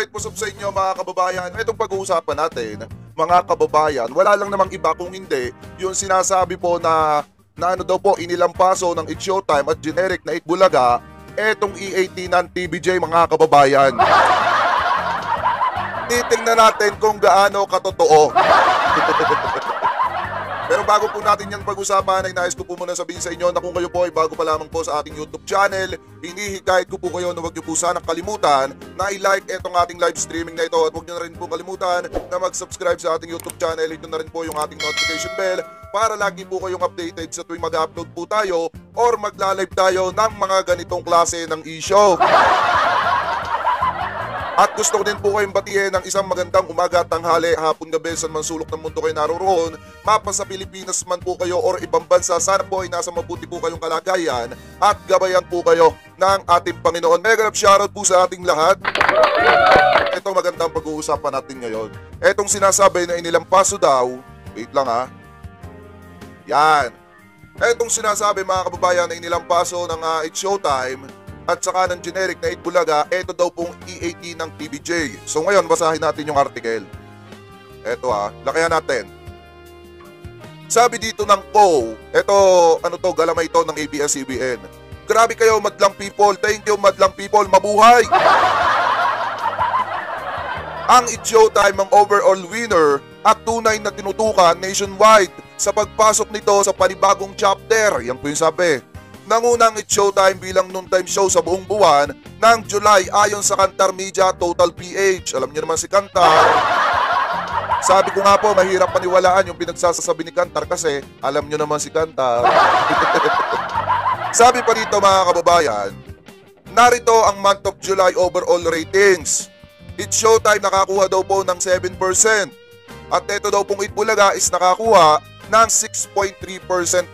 Alright, pusap sa inyo mga kababayan. Itong pag-uusapan natin, mga kababayan, wala lang namang iba kung hindi yung sinasabi po na ano daw po, inilampaso ng It's Showtime at generic na Itbulaga, etong E18 ng TVJ mga kababayan. Titingnan natin kung gaano katotoo. Pero bago po natin yan pag-usapan, ay nais ko po muna sabihin sa inyo na kung kayo po ay bago pa lamang po sa ating YouTube channel, hinihikayat ko po kayo na huwag niyo po sanang kalimutan na i-like itong ating live streaming na ito at huwag niyo na rin po kalimutan na mag-subscribe sa ating YouTube channel. Ito na rin po yung ating notification bell para lagi po kayong updated sa tuwing mag-upload po tayo or magla-live tayo ng mga ganitong klase ng issue. At gusto ko din po kayong batiin ng isang magandang umaga, tanghali, hapon, gabi, saan man sulok ng mundo kayo naroroon, mapa sa Pilipinas man po kayo or ibang bansa, sana po ay nasa mabuti po kayong kalagayan at gabayan po kayo ng ating Panginoon. Mega love shoutout po sa ating lahat. Ito magandang pag-uusapan natin ngayon. Etong sinasabi na inilampaso daw, wait lang ha, yan. Etong sinasabi mga kababayan na inilampaso ng It's Showtime at saka ng generic na Itbulaga, ito daw pong E18 ng TVJ. So ngayon, basahin natin yung article. Ito lakayan natin. Sabi dito ng PO, ito, galamay ito ng ABS-CBN. Grabe kayo, madlang people. Thank you, madlang people. Mabuhay! Ang It's Showtime ang overall winner at tunay na tinutukan nationwide sa pagpasok nito sa panibagong chapter. Yan po yung sabi. Nangunang It's Showtime bilang noontime show sa buong buwan ng July ayon sa Kantar Media Total PH. Alam niyo naman si Kantar. Sabi ko nga po, mahirap paniwalaan yung pinagsasasabi ni Kantar kasi alam niyo naman si Kantar. Sabi pa rito mga kababayan, narito ang month of July overall ratings. It's Showtime nakakuha daw po ng 7% at ito daw pong Itbulaga is nakakuha ng 6.3%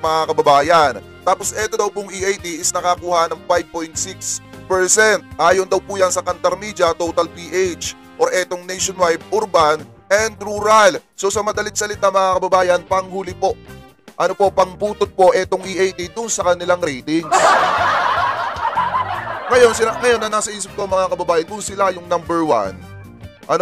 mga kababayan. Tapos ito daw pong E80 is nakakuha ng 5.6%. Ayon daw po yan sa Kantar Media Total PH or etong nationwide urban and rural. So sa madalit salita mga kababayan, panghuli po. Pangbutot po etong E80 dun sa kanilang ratings. Ngayon na nasa isip ko mga kababayan, kung sila yung number one,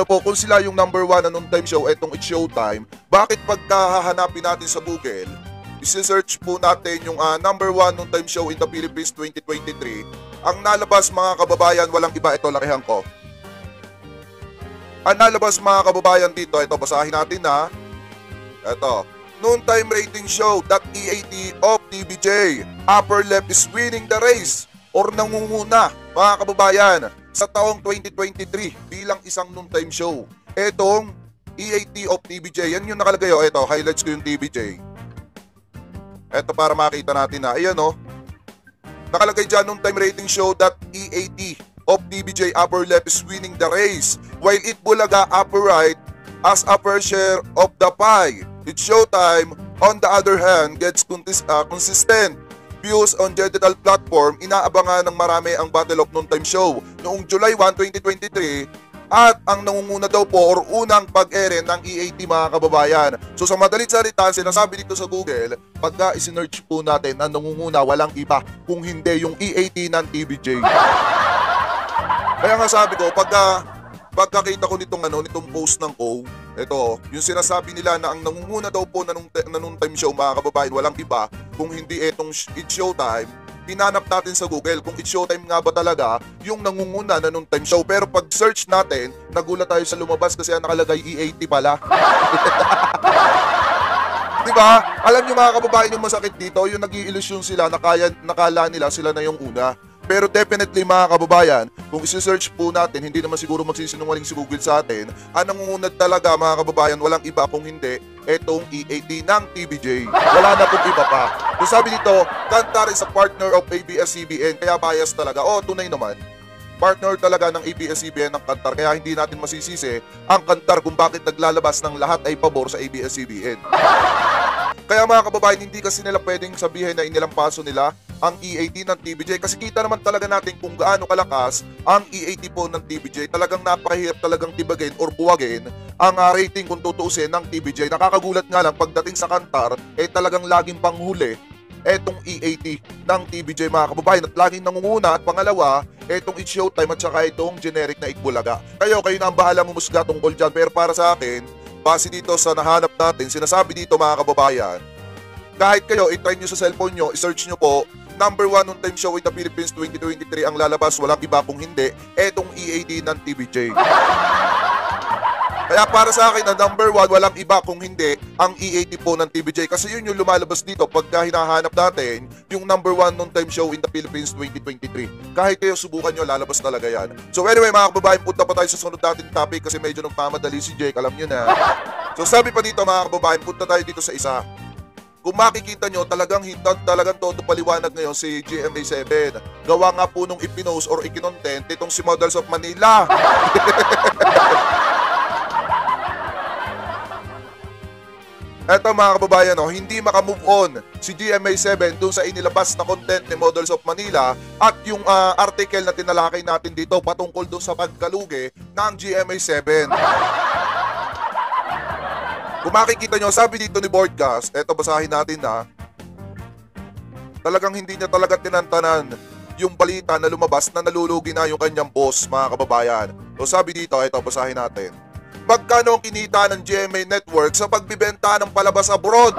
kung sila yung number one na noontime show, etong It's Showtime, bakit pagkahahanapin natin sa Google, isi-search po natin yung number one noontime show in the Philippines 2023, ang nalabas mga kababayan, walang iba, ito lakihan ko. Ang nalabas mga kababayan dito, ito basahin natin ha. Ito, noontime rating show .E80 of TVJ, upper left is winning the race or nangunguna mga kababayan sa taong 2023 bilang isang noontime show. Etong E80 of TVJ, yan yung nakalagay ito, highlights ko yung TVJ. Ito para makita natin na, ayan nakalagay dyan noontime rating show .E80 of TVJ upper left is winning the race while Itbulaga upper right as upper share of the pie. It's Showtime on the other hand gets consistent views on digital platform. Inaabangan ng marami ang Battle of Noontime Show noong July 1, 2023 at ang nangunguna daw po or unang pag-ere ng E80 mga kababayan. So sa madalit salita, sinasabi dito sa Google, pagka isinearch po natin ang nangunguna, walang iba kung hindi yung E80 ng TVJ. Kaya nga sabi ko, pagkakita ko nitong post ng O, ito, yung sinasabi nila na ang nangunguna daw po na noontime show mga kababayan, walang iba kung hindi etong It's Showtime. Hinanap natin sa Google kung It's Showtime nga ba talaga yung nangunguna na noontime show. Pero pag search natin, nagulat tayo sa lumabas kasi nakalagay E80 pala. Diba? Alam nyo mga kababayan yung masakit dito, yung nag-i-illusion sila, nakala nila sila na yung una. Pero definitely mga kababayan, kung isi-search po natin, hindi naman siguro magsisinungaling si Google sa atin, ang nangungunad talaga mga kababayan, walang iba kung hindi etong E80 ng TVJ. Wala na pong iba pa. So sabi dito, Kantar is a partner of ABS-CBN, kaya bias talaga. Tunay naman. Partner talaga ng ABS-CBN ng Kantar, kaya hindi natin masisisi ang Kantar kung bakit naglalabas ng lahat ay pabor sa ABS-CBN. Kaya mga kababayan, hindi kasi nila pwedeng sabihin na inilampaso nila ang E80 ng TVJ kasi kita naman talaga natin kung gaano kalakas ang E80 po ng TVJ. Talagang napakahirap talagang tibagin or buwagin ang rating kung tutuusin ng TVJ. Nakakagulat nga lang pagdating sa Kantar, talagang laging panghuli etong EAT ng TVJ mga kababayan at laging nangunguna. At pangalawa, etong It's Showtime at saka itong generic na Itbulaga. Kayo na ang bahalang umusga tungkol dyan. Pero para sa akin, base dito sa nahanap natin, sinasabi dito mga kababayan, kahit kayo, i-try nyo sa cellphone nyo, i-search nyo po, number 1 on time show in the Philippines 2023 ang lalabas, walang iba kung hindi, etong EAT ng TVJ. Kaya para sa akin, ang number 1, walang iba kung hindi ang EAT po ng TVJ. Kasi yun yung lumalabas dito pagka hinahanap natin yung number 1 on time show in the Philippines 2023. Kahit kayo subukan nyo, lalabas talaga yan. So anyway mga kababayan, punta pa tayo sa sunod natin topic kasi medyo nagpamadali si Jake, alam nyo na. So sabi pa dito mga kababayan, punta tayo dito sa isa. Kung makikita nyo, talagang todo paliwanag ngayon si GMA7. Gawa nga po nung ipinost or ikinontent itong si Models of Manila. Eto mga kababayan, hindi makamove on si GMA7 dun sa inilabas na content ni Models of Manila at yung article na tinalakay natin dito patungkol dun sa pagkalugi ng GMA7. Kung makikita nyo, sabi dito ni Broadcast, eto basahin natin talagang hindi niya talaga tinantanan yung balita na lumabas na nalulugi na yung kanyang boss mga kababayan. So sabi dito, eto basahin natin. Magkano ang kinita ng GMA Network sa pagbibenta ng palabas abroad?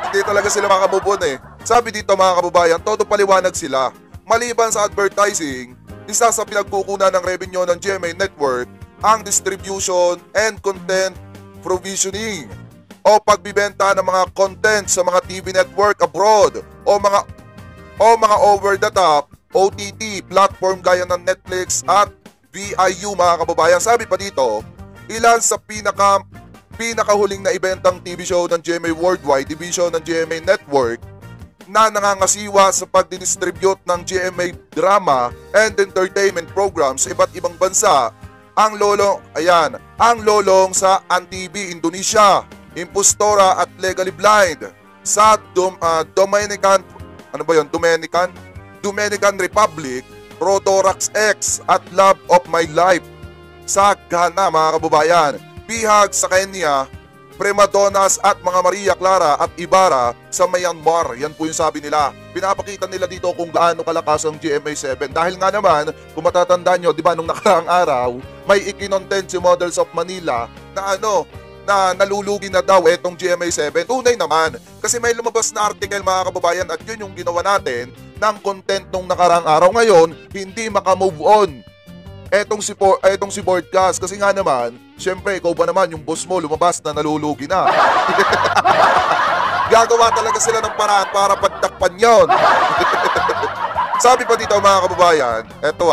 Hindi talaga sila makamubon Sabi dito mga kababayan, todo paliwanag sila. Maliban sa advertising, isa sa pinagkukunan ng revenue ng GMA Network ang distribution and content provisioning o pagbibenta ng mga content sa mga TV network abroad o mga over-the-top OTT platform gaya ng Netflix at VIU mga kababayan. Sabi pa dito, ilan sa pinakahuling na ibentang TV show ng GMA Worldwide Division ng GMA Network na nangangasiwa sa pagdidistribute ng GMA drama and entertainment programs sa iba't ibang bansa. Ang lolong sa ANTV Indonesia, Impostora at Legally Blind sa Dominican Republic, Rotorax X at Love of My Life sa Ghana mga kababayan, Bihag sa Kenya, Primadonnas at mga Maria Clara at Ibarra sa Myanmar. Yan po yung sabi nila. Pinapakita nila dito kung gaano kalakas ang GMA7 dahil nga naman kung matatandaan nyo, di ba nung nakaraang araw may ikinontent si Models of Manila na na nalulugi na daw etong GMA7. Tunay naman kasi may lumabas na article mga kababayan at yun yung ginawa natin ng content nung nakaraang araw. Ngayon, hindi makamove on etong si Broadcast kasi nga naman, syempre ikaw ba naman yung boss mo lumabas na nalulugi na. Gagawa talaga sila ng paraan para pagtakpan yon. Sabi pa dito mga kababayan, eto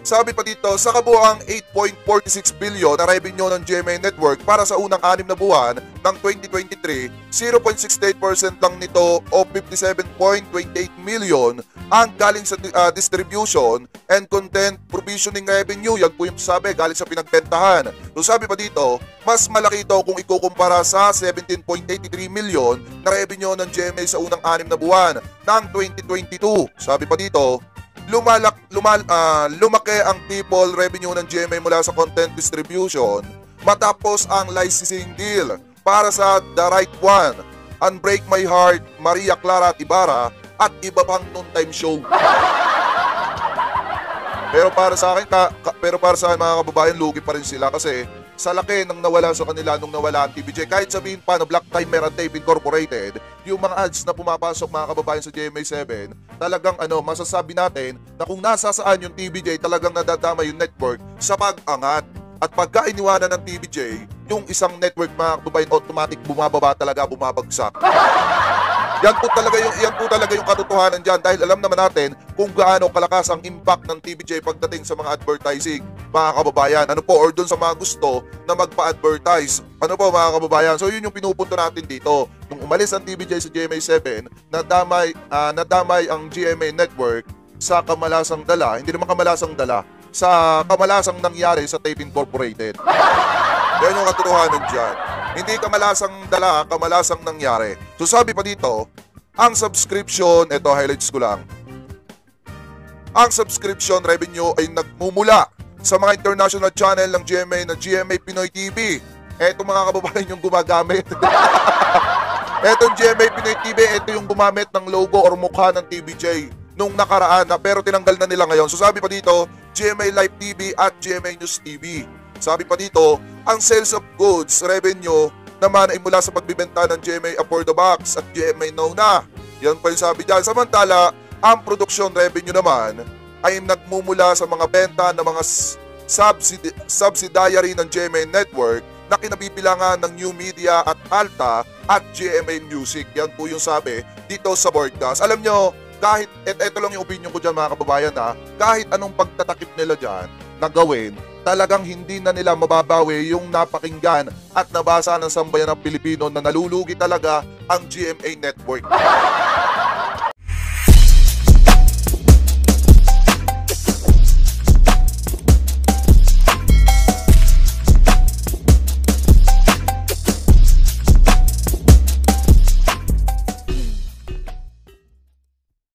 sabi pa dito, sa kabuuang 8.46 billion na revenue ng GMA Network para sa unang 6 na buwan ng 2023, 0.68% lang nito o 57.28 million ang galing sa distribution and content provisioning revenue. Yan po yung sabi, galing sa pinagbentahan. So sabi pa dito, mas malaki ito kung ikukumpara sa 17.83 million na revenue ng GMA sa unang 6 na buwan ng 2022. Sabi pa dito, lumaki ang people revenue ng GMA mula sa content distribution matapos ang licensing deal para sa The Right One, Unbreak My Heart, Maria Clara at Ibarra at iba pang noontime show. Pero para sa akin mga kababayan, lugi pa rin sila kasi sa laki ng nawala sa kanila nung nawala ang TVJ. Kahit sabihin pa na Black Timer and Tape Incorporated, yung mga ads na pumapasok mga kababayan sa GMA7, talagang masasabi natin na kung nasa saan yung TVJ, talagang nadadama yung network sa pag-angat. At pagka iniwanan ng TVJ, yung isang network mga kababayan, automatic bumababa talaga, bumabagsak. Yan po talaga yung katotohanan dyan dahil alam naman natin kung gaano kalakas ang impact ng TVJ pagdating sa mga advertising mga kababayan. Or dun sa mga gusto na magpa-advertise. Mga kababayan? So yun yung pinupunto natin dito. Nung umalis ang TVJ sa GMA7, nadamay ang GMA Network sa kamalasang dala, hindi naman kamalasang dala, sa kamalasang nangyari sa Tape Incorporated. Yan yung katotohanan dyan. Hindi kamalasang dala, kamalasang nangyari. So sabi pa dito, ang subscription, ito highlights ko lang. Ang subscription revenue ay nagmumula sa mga international channel ng GMA na GMA Pinoy TV, Etong mga kababayan yung gumagamit. Etong GMA Pinoy TV, ito yung gumamit ng logo or mukha ng TVJ nung nakaraan na pero tinanggal na nila ngayon. So sabi pa dito, GMA Live TV at GMA News TV. Sabi pa dito, ang sales of goods revenue naman ay mula sa pagbibenta ng GMA Afford the Box at GMA Know Na. Yan pa yung sabi dyan. Samantala, ang production revenue naman ay nagmumula sa mga benta ng mga subsidiary ng GMA Network na kinabibilangan ng New Media at Alta at GMA Music. Yan po yung sabi dito sa broadcast. Alam nyo, kahit, eto lang yung opinion ko dyan mga kababayan ha, kahit anong pagtatakip nila dyan na gawin, talagang hindi na nila mababawi yung napakinggan at nabasa ng sambayan ng Pilipino na nalulugi talaga ang GMA Network.